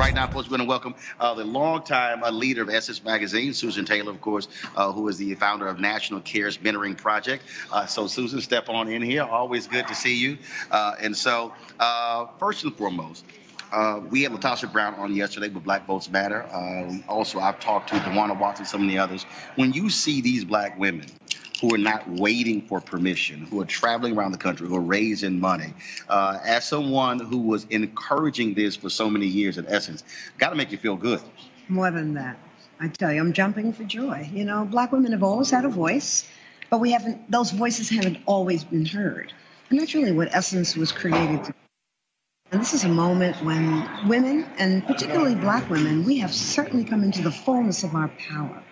right now, folks, we're going to welcome the longtime leader of Essence Magazine, Susan Taylor, of course, who is the founder of National Care's Mentoring Project. So, Susan, step on in here. Always good to see you. First and foremost, we had Latasha Brown on yesterday with Black Votes Matter. Also, I've talked to Dewana Watson, some of the others. When you see these black women who are not waiting for permission, who are traveling around the country, who are raising money, as someone who was encouraging this for so many years at Essence, got to make you feel good. More than that, I tell you, I'm jumping for joy. You know, black women have always had a voice, but those voices haven't always been heard. And that's really what Essence was created to do. And this is a moment when women, and particularly black women, we have certainly come into the fullness of our power.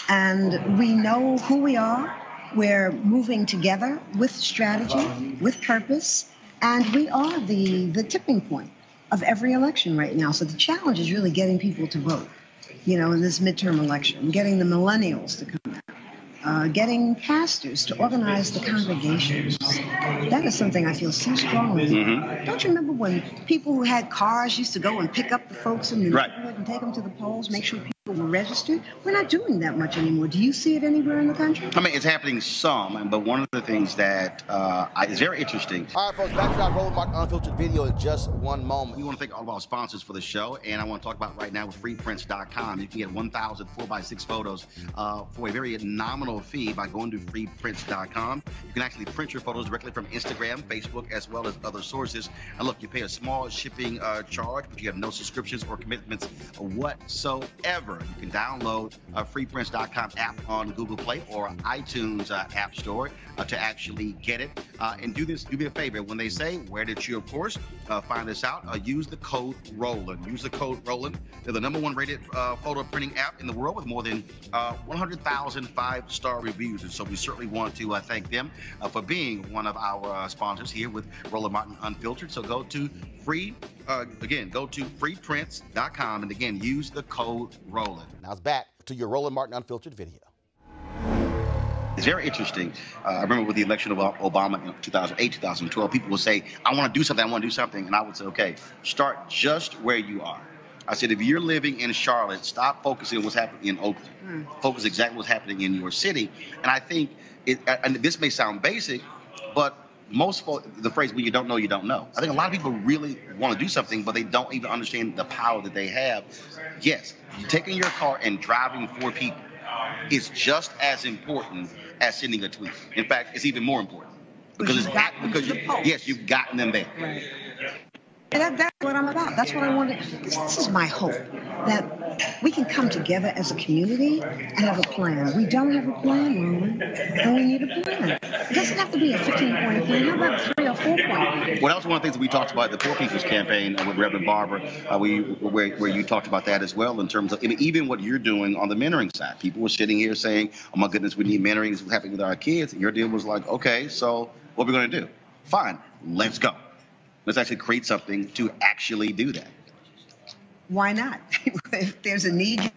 And we know who we are. We're moving together with strategy, with purpose, and we are the tipping point of every election right now. So the challenge is really getting people to vote, you know, in this midterm election, getting the millennials to come out. Getting pastors to organize the congregations. That is something I feel so strongly. Don't you remember when people who had cars used to go and pick up the folks in the neighborhood and take them to the polls, make sure people were registered? We're not doing that much anymore. Do you see it anywhere in the country? I mean, it's happening some, but one of the things that is very interesting. All right, folks, back to our Roland Martin Unfiltered video in just one moment. We want to thank all of our sponsors for the show, and I want to talk about right now with freeprints.com. You can get 1,000 4x6 photos for a very nominal fee by going to freeprints.com. You can actually print your photos directly from Instagram, Facebook, as well as other sources. And look, you pay a small shipping charge, but you have no subscriptions or commitments whatsoever. You can download freeprints.com app on Google Play or iTunes App Store to actually get it. And do me a favor. When they say, where did you, of course, find this out? Use the code Roland. Use the code Roland. They're the #1 rated photo printing app in the world with more than 100,000 5-star reviews. And so we certainly want to thank them for being one of our sponsors here with Roland Martin Unfiltered. So go to freeprints.com and again, use the code Roland. Now it's back to your Roland Martin Unfiltered video. It's very interesting. I remember with the election of Obama in 2008, 2012, people would say, I want to do something, And I would say, okay, start just where you are. I said, if you're living in Charlotte, stop focusing on what's happening in Oakland. Focus exactly what's happening in your city. And I think, and this may sound basic, but most folks, the phrase, when you don't know, you don't know. I think a lot of people really want to do something, but they don't even understand the power that they have. Yes, taking your car and driving for people is just as important as sending a tweet. In fact, it's even more important because you've gotten them there. Right. And that's what I'm about. That's what I want to. This is my hope, that we can come together as a community and have a plan. We don't have a plan, Roland, and we need a plan. It doesn't have to be a 15-point plan. How about a 3 or 4-point plan? Well, that was one of the things that we talked about at the Poor People's Campaign with Reverend Barber, where you talked about that as well in terms of even what you're doing on the mentoring side. People were sitting here saying, oh, my goodness, we need mentoring. This is happening with our kids. And your deal was like, okay, so what are we going to do? Fine, let's go. Let's actually create something to actually do that. Why not? If there's a need,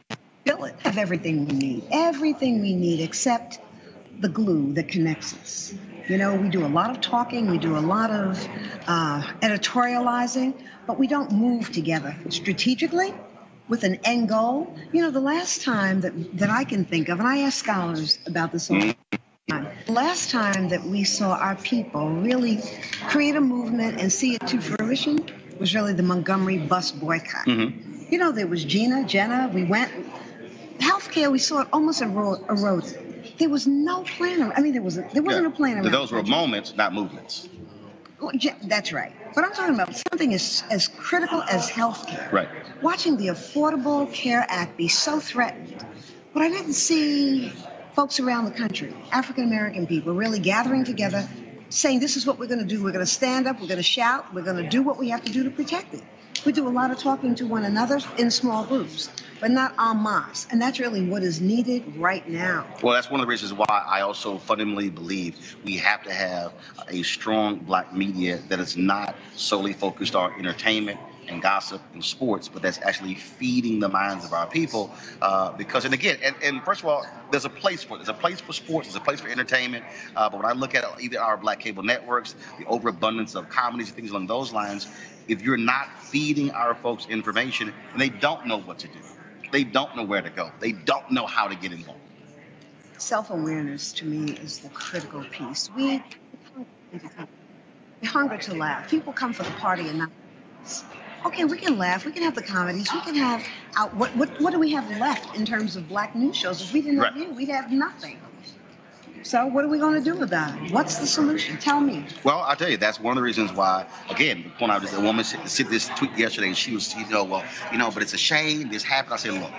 fill it. Have everything we need. Everything we need except the glue that connects us. You know, we do a lot of talking. We do a lot of editorializing, but we don't move together strategically with an end goal. You know, the last time that I can think of, and I ask scholars about this all the time, the last time that we saw our people really create a movement and see it to fruition was really the Montgomery bus boycott. You know, there was Jenna, we went. Healthcare, we saw it almost erode. There was no plan. I mean, there wasn't a plan around. Those were moments, not movements. That's right. But I'm talking about something as critical as healthcare. Right. Watching the Affordable Care Act be so threatened, but I didn't see folks around the country, African-American people, really gathering together, saying this is what we're going to do. We're going to stand up. We're going to shout. We're going to do what we have to do to protect it. We do a lot of talking to one another in small groups, but not en masse. And that's really what is needed right now. Well, that's one of the reasons why I also fundamentally believe we have to have a strong black media that is not solely focused on entertainment, and gossip and sports, but that's actually feeding the minds of our people. Because, and again, and first of all, there's a place for it. There's a place for sports. There's a place for entertainment. But when I look at either our black cable networks, the overabundance of comedies and things along those lines, if you're not feeding our folks information, and they don't know what to do, they don't know where to go, they don't know how to get involved. Self-awareness to me is the critical piece. We hunger to laugh. People come for the party and not. Okay, we can laugh. We can have the comedies. We can have what do we have left in terms of black news shows? If we didn't have you, we'd have nothing. So what are we going to do about it? What's the solution? Tell me. Well, I'll tell you, that's one of the reasons why, again, when I was a woman said this tweet yesterday, and she was, but it's a shame this happened. I said, look,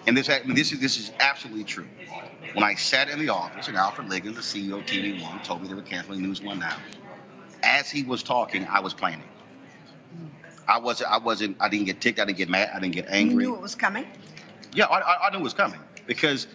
and this is absolutely true. When I sat in the office, and Alfred Liggins, the CEO of TV One, told me they were canceling News One now. As he was talking, I was planning. I didn't get ticked. I didn't get mad. I didn't get angry. You knew it was coming? Yeah, I knew it was coming, because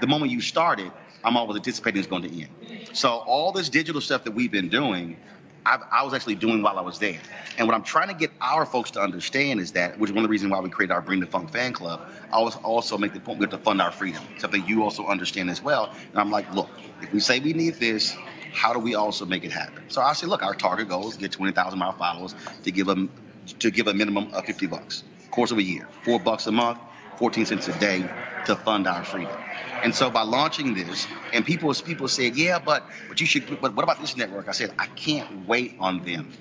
the moment you started, I'm always anticipating it's going to end. So all this digital stuff that we've been doing, I was actually doing while I was there. And what I'm trying to get our folks to understand is that, which is one of the reasons why we created our Bring the Funk fan club, I also make the point we have to fund our freedom, something you also understand as well. And I'm like, look, if we say we need this, how do we also make it happen? So I say, look, our target goal is to get 20,000 mile followers to give a minimum of $50, course of a year, $4 a month, 14 cents a day to fund our freedom. And so by launching this, and people said, yeah, but what about this network? I said, I can't wait on them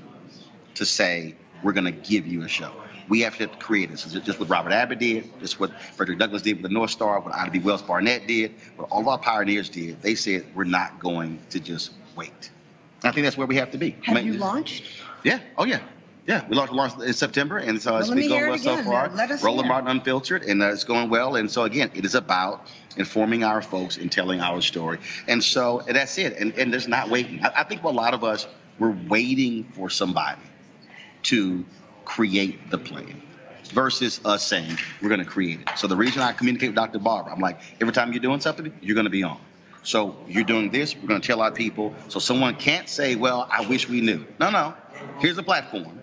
to say, we're going to give you a show. We have to create it. So just what Robert Abbott did, just what Frederick Douglass did with the North Star, what Ida B. Wells Barnett did, what all of our pioneers did. They said, we're not going to just wait. And I think that's where we have to be. Have you launched? Yeah. Oh, yeah. Yeah, we launched in September, and so it's been going well so far. Roland Martin Unfiltered, and it's going well. And so, again, it is about informing our folks and telling our story. And so and that's it. And there's not waiting. I think a lot of us, we're waiting for somebody to create the plan versus us saying we're going to create it. So the reason I communicate with Dr. Barber, I'm like, every time you're doing something, you're going to be on. So you're doing this, we're going to tell our people. So someone can't say, well, I wish we knew. No. Here's a platform.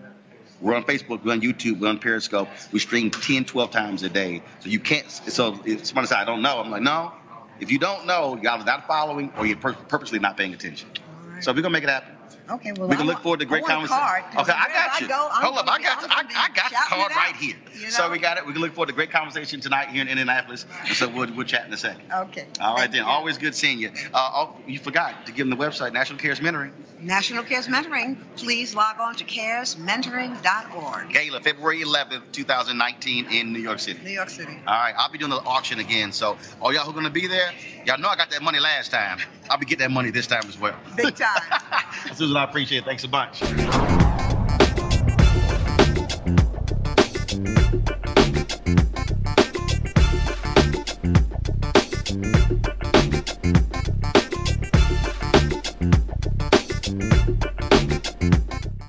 We're on Facebook, we're on YouTube, we're on Periscope. We stream 10, 12 times a day. So you can't, so if somebody says, I don't know. I'm like, no. If you don't know, you're either not following or you're purposely not paying attention. Right. So we're going to make it happen. Okay, well, we can look forward to great conversation. Okay, I got you. Hold up, I got the card right here. You know? So we got it. We can look forward to great conversation tonight here in Indianapolis. And so we'll chat in a second. Okay. All right then. Always good seeing you. You forgot to give them the website, National Cares Mentoring. National Cares Mentoring. Please log on to caresmentoring.org. Gala, February 11th, 2019 in New York City. New York City. All right, I'll be doing the auction again. So all y'all who are going to be there, y'all know I got that money last time. I'll be getting that money this time as well. Big time. Susan, I appreciate it. Thanks a bunch.